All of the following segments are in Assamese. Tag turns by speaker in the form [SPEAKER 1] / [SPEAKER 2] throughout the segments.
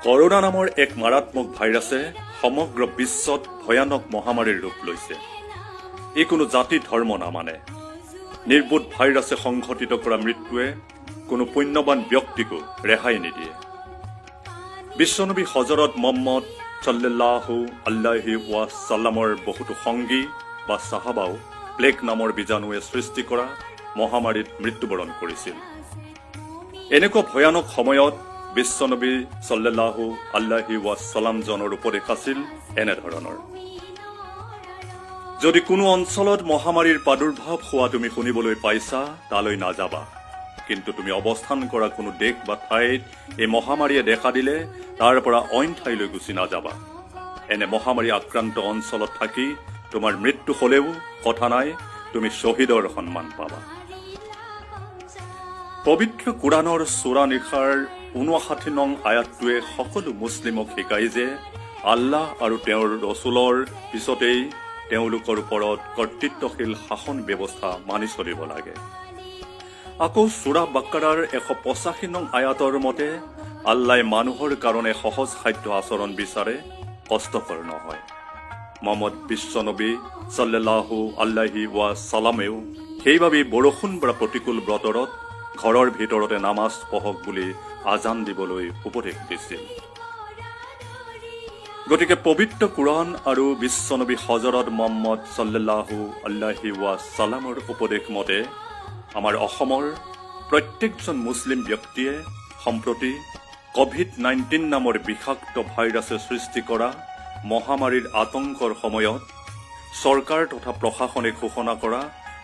[SPEAKER 1] কৰোনা নামৰ এক মাৰাত্মক ভাইৰাছে সমগ্ৰ বিশ্বত ভয়ানক মহামাৰীৰ ৰূপ লৈছে। ই কোনো জাতি ধৰ্ম নামানে। নিৰ্বোধ ভাইৰাছে সংঘটিত কৰা মৃত্যুৱে কোনো পুণ্যৱান ব্যক্তিকো ৰেহাই নিদিয়ে। বিশ্বনবী হজৰত মহম্মদ সাল্লাল্লাহু আলাইহি ৱাছাল্লামৰ বহুতো সংগী বা সাহাবাও প্লেগ নামৰ বীজাণুৱে সৃষ্টি কৰা মহামাৰীত মৃত্যুবৰণ কৰিছিল। এনেকুৱা ভয়ানক সময়ত বিশ্বনবী সাল্লাল্লাহু আলাইহি ৱাছাল্লামজনৰ উপদেশ আছিল এনেধৰণৰ: যদি কোনো অঞ্চলত মহামাৰীৰ প্ৰাদুৰ্ভাৱ হোৱা তুমি শুনিবলৈ পাইছা, তালৈ নাযাবা। কিন্তু তুমি অৱস্থান কৰা কোনো দেশ বা ঠাইত এই মহামাৰীয়ে দেখা দিলে তাৰ পৰা অইন ঠাইলৈ গুচি নাযাবা। এনে মহামাৰী আক্ৰান্ত অঞ্চলত থাকি তোমাৰ মৃত্যু হলেও কথা নাই, তুমি শ্বহীদৰ সন্মান পাবা। পবিত্ৰ কোৰাণৰ সূৰা নিশাৰ 59 নং আয়াতটোৱে সকলো মুছলিমক শিকায় যে আল্লাহ আৰু তেওঁৰ ৰসুলৰ পিছতেই তেওঁলোকৰ ওপৰত কৰ্তৃত্বশীল শাসন ব্যৱস্থা মানি চলিব লাগে। আকৌ সূৰা বাকাৰাৰ 185 নং আয়াতৰ মতে আল্লাই মানুহৰ কাৰণে সহজ সাধ্য আচৰণ বিচাৰে, কষ্টকৰ নহয়। মহম্মদ বিশ্বনবী সাল্লাল্লাহু আলাইহি ৱাছাল্লামেও সেইবাবেই বৰষুণ বা প্ৰতিকূল বতৰত ঘৰৰ ভিতৰতে নামাজ পঢ়ক বুলি আজান দিবলৈ উপদেশ দিছিল। গতিকে পবিত্ৰ কোৰাণ আৰু বিশ্বনবী হজৰত মহম্মদ সাল্লাল্লাহু আলাইহি ৱাছাল্লামৰ উপদেশ মতে আমাৰ অসমৰ প্ৰত্যেকজন মুছলিম ব্যক্তিয়ে সম্প্ৰতি COVID-19 নামৰ বিষাক্ত ভাইৰাছে সৃষ্টি কৰা মহামাৰীৰ আতংকৰ সময়ত চৰকাৰ তথা প্ৰশাসনে ঘোষণা কৰা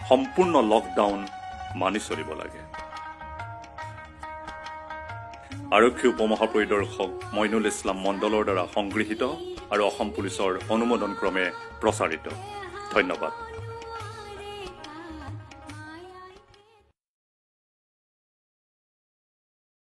[SPEAKER 1] সম্পূৰ্ণ লকডাউন মানি চলিব লাগে। আৰক্ষী উপমহাপৰিদৰ্শক মইনুল ইছলাম মণ্ডলৰ দ্বাৰা সংগৃহীত আৰু অসম পুলিচৰ অনুমোদন ক্ৰমে প্ৰচাৰিত। ধন্যবাদ।